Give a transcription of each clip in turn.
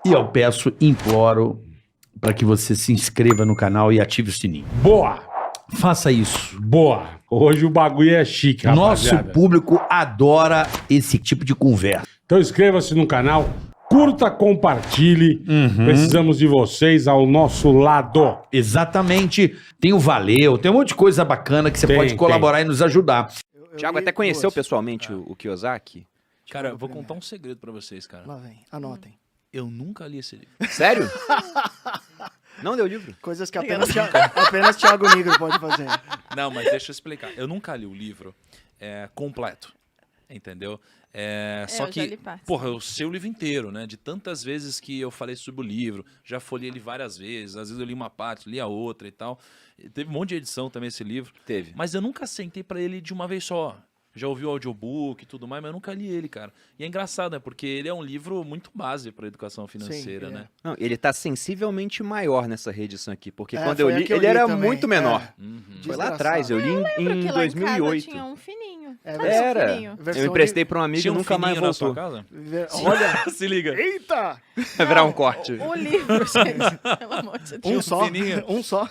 E eu peço, imploro, para que você se inscreva no canal e ative o sininho. Boa! Faça isso. Boa! Hoje o bagulho é chique, Nosso rapaziada. público adora esse tipo de conversa. Então inscreva-se no canal, curta, compartilhe. Precisamos de vocês ao nosso lado. Exatamente. Tem o Valeu, tem um monte de coisa bacana que você pode colaborar e nos ajudar. Thiago até conheceu pessoalmente o Kiyosaki? Cara, eu vou contar um segredo pra vocês, cara. Lá vem, anotem. Eu nunca li esse livro. Sério? Não leu o livro? Coisas que apenas Thiago Negro pode fazer. Não, mas deixa eu explicar. Eu nunca li o livro completo, entendeu? Só eu já que, li partes. porra, eu sei o livro inteiro, né? De tantas vezes que eu falei sobre o livro, já folhei ele várias vezes, às vezes eu li uma parte, li a outra e tal. E teve um monte de edição também esse livro. Teve. Mas eu nunca sentei pra ele de uma vez só. Já ouvi o audiobook e tudo mais, mas eu nunca li ele, cara. E é engraçado, né? Porque ele é um livro muito base pra educação financeira, Sim, né? Não, ele tá sensivelmente maior nessa reedição aqui, porque É, quando eu foi a li, que eu ele li era também, muito menor. Uhum. Foi lá Desgraçado. atrás, eu li em Porque lá em casa 2008. tinha um fininho. É, Cadê Era. o fininho? Versão Eu emprestei pra um amigo Tinha e um nunca mais fininho na sua voltou. casa? Olha, Se liga. eita! Vai virar um corte. O livro, gente. Pelo amor de Deus. Um só, fininho. um só.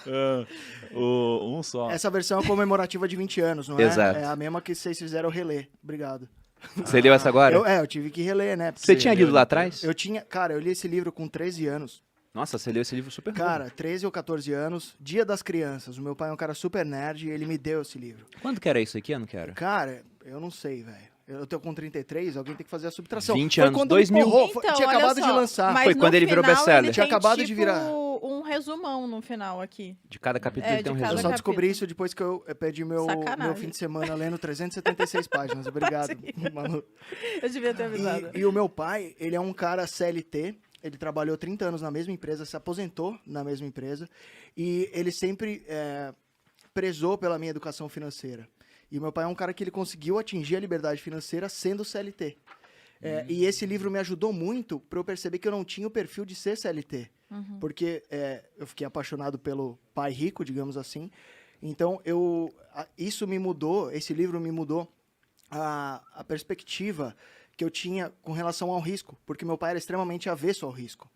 Um só. Essa versão é comemorativa de 20 anos, não é? Exato. É a mesma que vocês fizeram eu reler. Obrigado. Você leu essa agora? Eu tive que reler, né? Porque Você tinha lido lá atrás? Cara, eu li esse livro com 13 anos. Nossa, você leu esse livro super novo. Cara, 13 ou 14 anos, Dia das Crianças. O meu pai é um cara super nerd e ele me deu esse livro. Quando que era isso aqui? Ano que era? Cara, eu não sei, velho. Eu tô com 33, alguém tem que fazer a subtração. 20 Foi anos, quando 2000. empurrou, Então, tinha olha acabado de só, lançar. mas Foi no quando ele virou final best-seller. ele Tinha tem, acabado de tipo, virar. um resumão no final aqui. De cada capítulo ele tem um de cada Eu resumo. só descobri capítulo. isso depois que eu perdi meu Sacanagem. fim de semana lendo 376 páginas. Obrigado, Manu. Eu devia ter avisado. E o meu pai, ele é um cara CLT, ele trabalhou 30 anos na mesma empresa, se aposentou na mesma empresa, e ele sempre prezou pela minha educação financeira. E o meu pai é um cara que ele conseguiu atingir a liberdade financeira sendo CLT. E esse livro me ajudou muito para eu perceber que eu não tinha o perfil de ser CLT. Porque eu fiquei apaixonado pelo pai rico, digamos assim. Então, isso me mudou, esse livro me mudou a perspectiva que eu tinha com relação ao risco. Porque meu pai era extremamente avesso ao risco.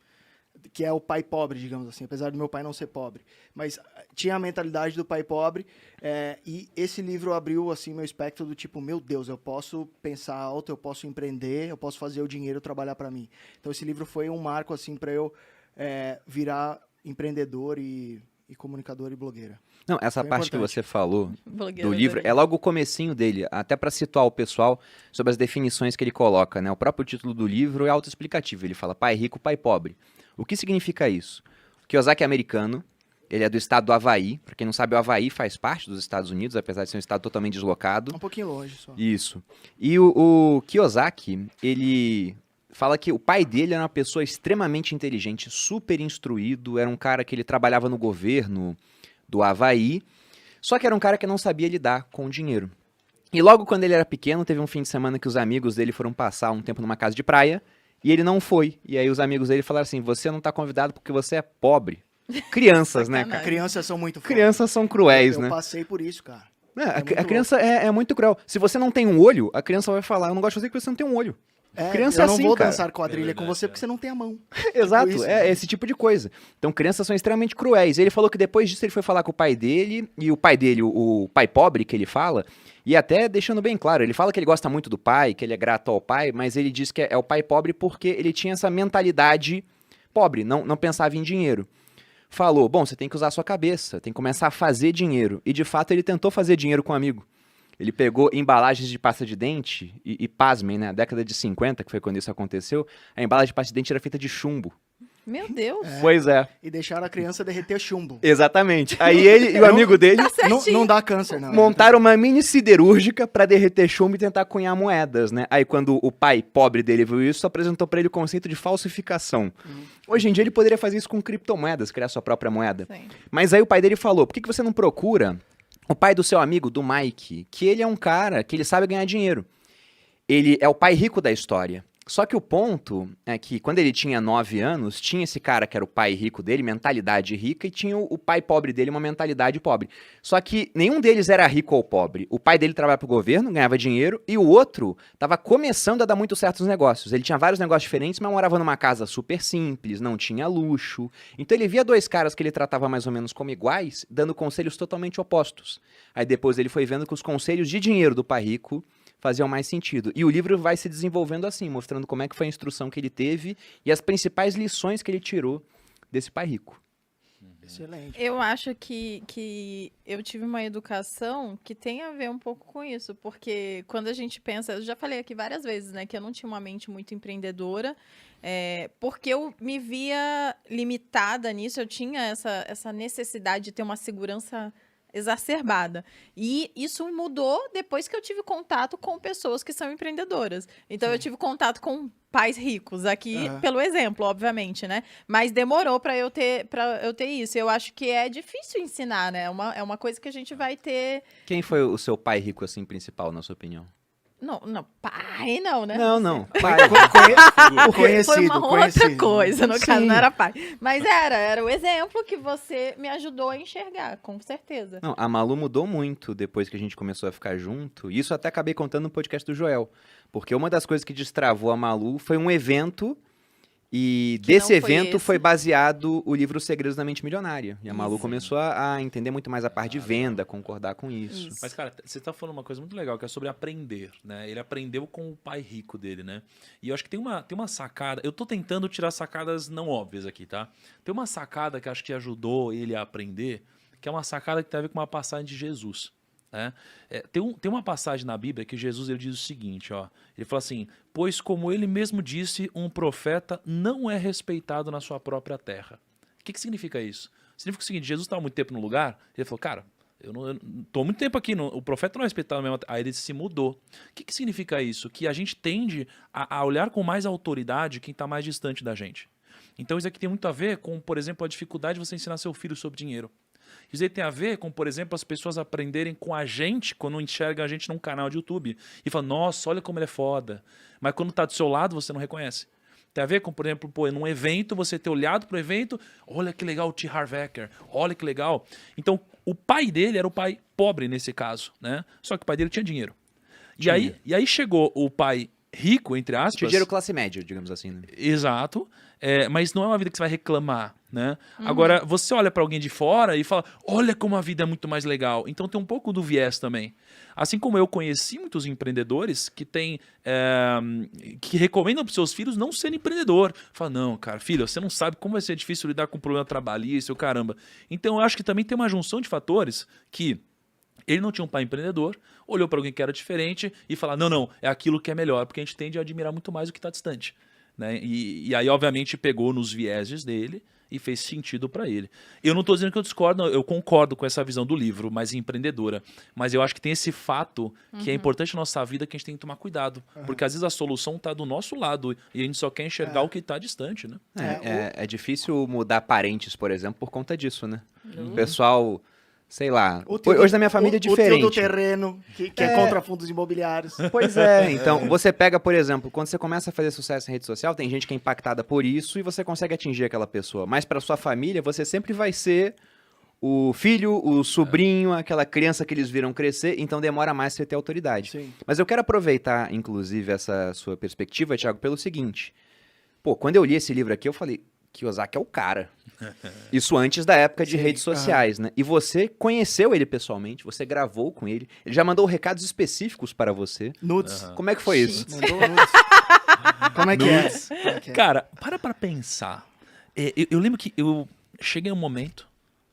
Que é o pai pobre, digamos assim, apesar do meu pai não ser pobre. Mas tinha a mentalidade do pai pobre, e esse livro abriu, assim, meu espectro do tipo, meu Deus, eu posso pensar alto, eu posso empreender, eu posso fazer o dinheiro trabalhar para mim. Então esse livro foi um marco, assim, para eu virar empreendedor e comunicador e blogueira. Não, essa Foi parte importante. que você falou Blogueira do livro adorei. é logo o comecinho dele, até para situar o pessoal sobre as definições que ele coloca, né? O próprio título do livro é autoexplicativo, ele fala pai rico, pai pobre. O que significa isso? O Kiyosaki é americano, ele é do estado do Havaí. Para quem não sabe, o Havaí faz parte dos Estados Unidos, apesar de ser um estado totalmente deslocado. Um pouquinho longe só. Isso. E o Kiyosaki, ele fala que o pai dele era uma pessoa extremamente inteligente, super instruído, era um cara que ele trabalhava no governo do Havaí, só que era um cara que não sabia lidar com o dinheiro. E logo quando ele era pequeno, teve um fim de semana que os amigos dele foram passar um tempo numa casa de praia, e ele não foi. E aí os amigos dele falaram assim, você não tá convidado porque você é pobre. Crianças, né, cara? Crianças são muito fodas. Crianças são cruéis, eu né? passei por isso, cara. A muito criança é muito cruel. Se você não tem um olho, a criança vai falar, eu não gosto de fazer porque você não tem um olho. Criança eu é não assim, vou cara. dançar quadrilha É com verdade, você porque você não tem a mão. Exato, isso, é né? esse tipo de coisa. Então, crianças são extremamente cruéis. Ele falou que depois disso ele foi falar com o pai dele, e o pai dele, o pai pobre que ele fala, e até deixando bem claro, ele fala que ele gosta muito do pai, que ele é grato ao pai, mas ele diz que é o pai pobre porque ele tinha essa mentalidade pobre, não pensava em dinheiro. Falou, bom, você tem que usar a sua cabeça, tem que começar a fazer dinheiro. E de fato ele tentou fazer dinheiro com um amigo. Ele pegou embalagens de pasta de dente e pasmem, né? Na década de 50, que foi quando isso aconteceu, a embalagem de pasta de dente era feita de chumbo. Meu Deus. Pois é. E deixaram a criança derreter chumbo. Exatamente. Aí ele e o amigo dele Não dá câncer, não. montaram uma mini siderúrgica pra derreter chumbo e tentar cunhar moedas, né? Aí quando o pai pobre dele viu isso, apresentou pra ele o conceito de falsificação. Hoje em dia ele poderia fazer isso com criptomoedas, criar sua própria moeda. Sim. Mas aí o pai dele falou, por que você não procura o pai do seu amigo, do Mike, que ele é um cara que ele sabe ganhar dinheiro. Ele é o pai rico da história. Só que o ponto é que quando ele tinha 9 anos, tinha esse cara que era o pai rico dele, mentalidade rica, e tinha o pai pobre dele, uma mentalidade pobre. Só que nenhum deles era rico ou pobre. O pai dele trabalhava pro governo, ganhava dinheiro, e o outro estava começando a dar muito certo nos negócios. Ele tinha vários negócios diferentes, mas morava numa casa super simples, não tinha luxo. Então ele via dois caras que ele tratava mais ou menos como iguais, dando conselhos totalmente opostos. Aí depois ele foi vendo que os conselhos de dinheiro do pai rico faziam mais sentido. E o livro vai se desenvolvendo assim, mostrando como é que foi a instrução que ele teve e as principais lições que ele tirou desse pai rico. Excelente. Eu acho que eu tive uma educação que tem a ver um pouco com isso, porque quando a gente pensa, eu já falei aqui várias vezes, né, que eu não tinha uma mente muito empreendedora, porque eu me via limitada nisso, eu tinha essa necessidade de ter uma segurança exacerbada. E isso mudou depois que eu tive contato com pessoas que são empreendedoras. Então, eu tive contato com pais ricos aqui, pelo exemplo, obviamente, né? Mas demorou para eu ter isso. Eu acho que é difícil ensinar, né? É uma coisa que a gente vai ter... Quem foi o seu pai rico, assim, principal, na sua opinião? Não, pai não, né? Não. Pai, Foi uma outra conhecido. coisa, no caso, Sim. não era pai. Mas era o exemplo que você me ajudou a enxergar, com certeza. Não, a Malu mudou muito depois que a gente começou a ficar junto. E isso até acabei contando no podcast do Joel. Porque uma das coisas que destravou a Malu foi um evento. E Que desse não foi evento esse. foi baseado o livro Os Segredos da Mente Milionária. E a Malu Isso. começou a entender muito mais a parte de venda, concordar com isso. Isso. Mas, cara, você tá falando uma coisa muito legal, que é sobre aprender, né? Ele aprendeu com o pai rico dele, né? E eu acho que tem uma sacada... Eu tô tentando tirar sacadas não óbvias aqui, tá? Tem uma sacada que acho que ajudou ele a aprender, que é uma sacada que tem a ver com uma passagem de Jesus, né? Tem uma passagem na Bíblia que Jesus ele diz o seguinte, ó. Ele fala assim, pois como ele mesmo disse, um profeta não é respeitado na sua própria terra. O que significa isso? Significa o seguinte, Jesus estava muito tempo no lugar, ele falou, cara, eu tô muito tempo aqui, o profeta não é respeitado na mesma terra. Aí ele se mudou. O que significa isso? Que a gente tende a olhar com mais autoridade quem está mais distante da gente. Então isso aqui tem muito a ver com, por exemplo, a dificuldade de você ensinar seu filho sobre dinheiro. Isso aí tem a ver com, por exemplo, as pessoas aprenderem com a gente quando enxergam a gente num canal de YouTube e falam, nossa, olha como ele é foda. Mas quando tá do seu lado, você não reconhece. Tem a ver com, por exemplo, num evento, você ter olhado pro evento, olha que legal o T. Harv Eker, olha que legal. Então, o pai dele era o pai pobre nesse caso, né? Só que o pai dele tinha dinheiro. E aí chegou o pai rico, entre aspas... Tinha dinheiro classe média, digamos assim, né? Exato. Mas não é uma vida que você vai reclamar, né? Agora, você olha pra alguém de fora e fala, olha como a vida é muito mais legal. Então tem um pouco do viés também. Assim como eu conheci muitos empreendedores que que recomendam pros seus filhos não serem empreendedor. Fala, não, cara, filho, você não sabe como vai ser difícil lidar com problema trabalhista, o caramba. Então eu acho que também tem uma junção de fatores que ele não tinha um pai empreendedor, olhou para alguém que era diferente e falou, não, é aquilo que é melhor, porque a gente tende a admirar muito mais o que está distante. Né? E aí, obviamente, pegou nos vieses dele e fez sentido para ele. Eu não estou dizendo que eu discordo, não, eu concordo com essa visão do livro, mais empreendedora. Mas eu acho que tem esse fato que é importante na nossa vida que a gente tem que tomar cuidado. Porque às vezes a solução está do nosso lado e a gente só quer enxergar o que está distante, né? É difícil mudar parentes, por exemplo, por conta disso, né? O pessoal... Sei lá, hoje na minha família é diferente. O tio do terreno, que é contra fundos imobiliários. Pois é, então você pega, por exemplo, quando você começa a fazer sucesso em rede social, tem gente que é impactada por isso e você consegue atingir aquela pessoa. Mas para sua família, você sempre vai ser o filho, o sobrinho, aquela criança que eles viram crescer, então demora mais você ter autoridade. Sim. Mas eu quero aproveitar, inclusive, essa sua perspectiva, Thiago, pelo seguinte. Pô, quando eu li esse livro aqui, eu falei, Kiyosaki é o cara. Isso antes da época de redes sociais, né? E você conheceu ele pessoalmente, você gravou com ele, ele já mandou recados específicos para você. Nudes. Como é que foi isso? Mandou nudes. Como é que é? Como é que é? Cara, para pensar. Eu lembro que eu cheguei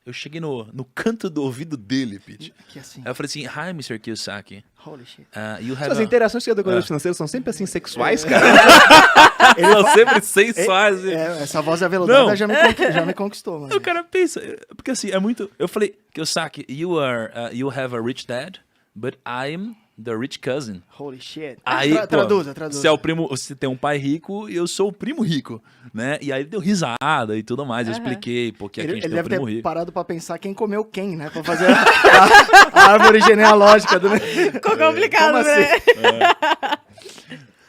eu cheguei no canto do ouvido dele, Pete. Que assim. Aí eu falei assim, hi, Mr. Kiyosaki. Holy shit. You have Suas interações com educadores financeiros são sempre assim sexuais, cara. Eles são sempre sensuais. Essa voz aveludada Não. já me conquistou, mano. O cara pensa, porque assim, é muito... Eu falei, Kiyosaki, you have a rich dad, but I'm the rich cousin. Holy shit. Aí, Traduza. Você é o primo, você tem um pai rico e eu sou o primo rico, né? E aí ele deu risada e tudo mais. Eu expliquei porque aqui a Ele gente tem o deve primo ter rico. parado pra pensar quem comeu quem, né? Pra fazer a árvore genealógica do... Ficou complicado, Como né? assim?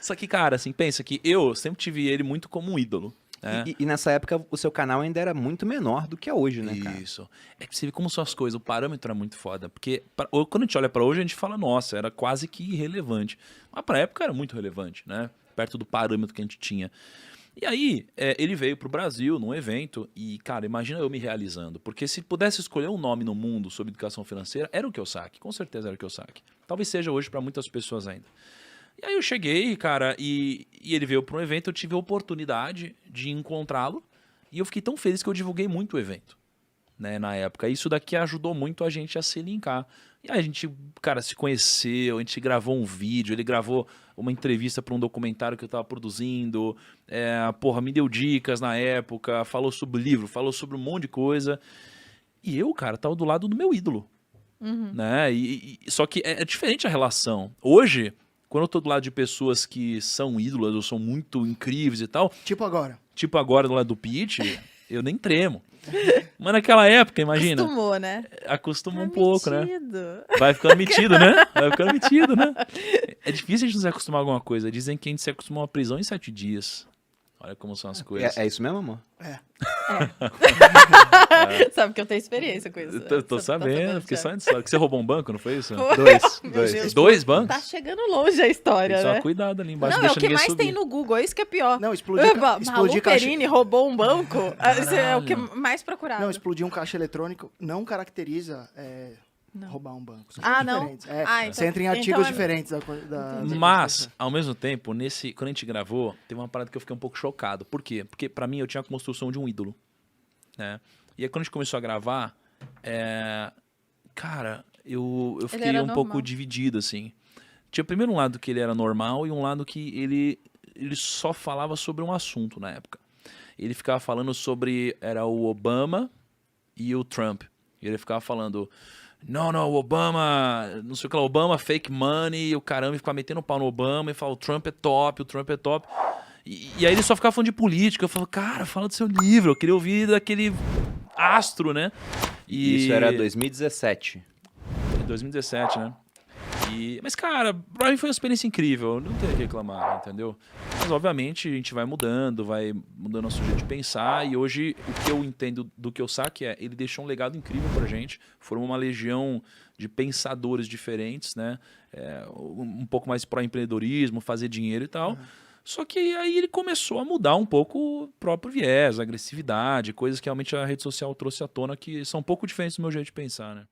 Só que, cara, assim, pensa que eu sempre tive ele muito como um ídolo. Né? E nessa época o seu canal ainda era muito menor do que é hoje, né, cara? Isso. É que você vê como são as coisas, o parâmetro é muito foda. Porque quando a gente olha pra hoje, a gente fala, nossa, era quase que irrelevante. Mas pra época era muito relevante, né? Perto do parâmetro que a gente tinha. E aí, ele veio pro Brasil num evento e, cara, imagina eu me realizando. Porque se pudesse escolher um nome no mundo sobre educação financeira, era o Kiyosaki. Com certeza era o Kiyosaki. Talvez seja hoje pra muitas pessoas ainda. E aí eu cheguei, cara, e ele veio para um evento, eu tive a oportunidade de encontrá-lo, e eu fiquei tão feliz que eu divulguei muito o evento, né, na época. Isso daqui ajudou muito a gente a se linkar. E aí a gente, cara, se conheceu, a gente gravou um vídeo, ele gravou uma entrevista para um documentário que eu tava produzindo, me deu dicas na época, falou sobre o livro, falou sobre um monte de coisa. E eu, cara, tava do lado do meu ídolo, né, só que é diferente a relação. Hoje... Quando eu tô do lado de pessoas que são ídolas ou são muito incríveis e tal... Tipo agora. Tipo agora do lado do Pete, eu nem tremo. Mas naquela época, imagina... Acostumou, né? Acostuma um pouco, né? Metido. Vai ficando metido, né? Vai ficando metido, né? É difícil a gente não se acostumar a alguma coisa. Dizem que a gente se acostuma a uma prisão em 7 dias. Olha como são as coisas. É isso mesmo, amor? Sabe que eu tenho experiência com isso. Eu tô Você sabendo, fiquei já. sabendo disso. Que você roubou um banco, não foi isso? Foi. Meu Deus. 2 bancos? Tá chegando longe a história, Tem que tomar né? cuidado ali embaixo, Não, é o deixa que ninguém mais subir. tem no Google, é isso que é pior. Não, explodir Malu caixa... Perini roubou um banco. Esse é o que mais procurado. Não, explodir um caixa eletrônico não caracteriza Não. roubar um banco. São Ah, não? diferentes. Então- você entra em então artigos é- diferentes da Mas, ao mesmo tempo, quando a gente gravou, teve uma parada que eu fiquei um pouco chocado. Por quê? Porque pra mim eu tinha a construção de um ídolo, né? E aí quando a gente começou a gravar, cara, eu fiquei era um normal. pouco dividido, assim. Tinha primeiro um lado que ele era normal e um lado que ele só falava sobre um assunto na época. Ele ficava falando sobre... Era o Obama e o Trump. E ele ficava falando... Não, o Obama... Não sei o que lá, Obama, fake money, e o caramba, e ficava metendo pau no Obama, e falava, o Trump é top, o Trump é top. E aí ele só ficava falando de política. Eu falava, cara, fala do seu livro, eu queria ouvir daquele astro, né? E... Isso era 2017. 2017, né? Mas, cara, pra mim foi uma experiência incrível. Não tem o que reclamar, entendeu? Mas, obviamente, a gente vai mudando nosso jeito de pensar. E hoje, o que eu entendo do Kiyosaki ele deixou um legado incrível pra gente. Formou uma legião de pensadores diferentes, né? Um pouco mais pró-empreendedorismo, fazer dinheiro e tal. Só que aí ele começou a mudar um pouco o próprio viés, a agressividade, coisas que realmente a rede social trouxe à tona que são um pouco diferentes do meu jeito de pensar, né?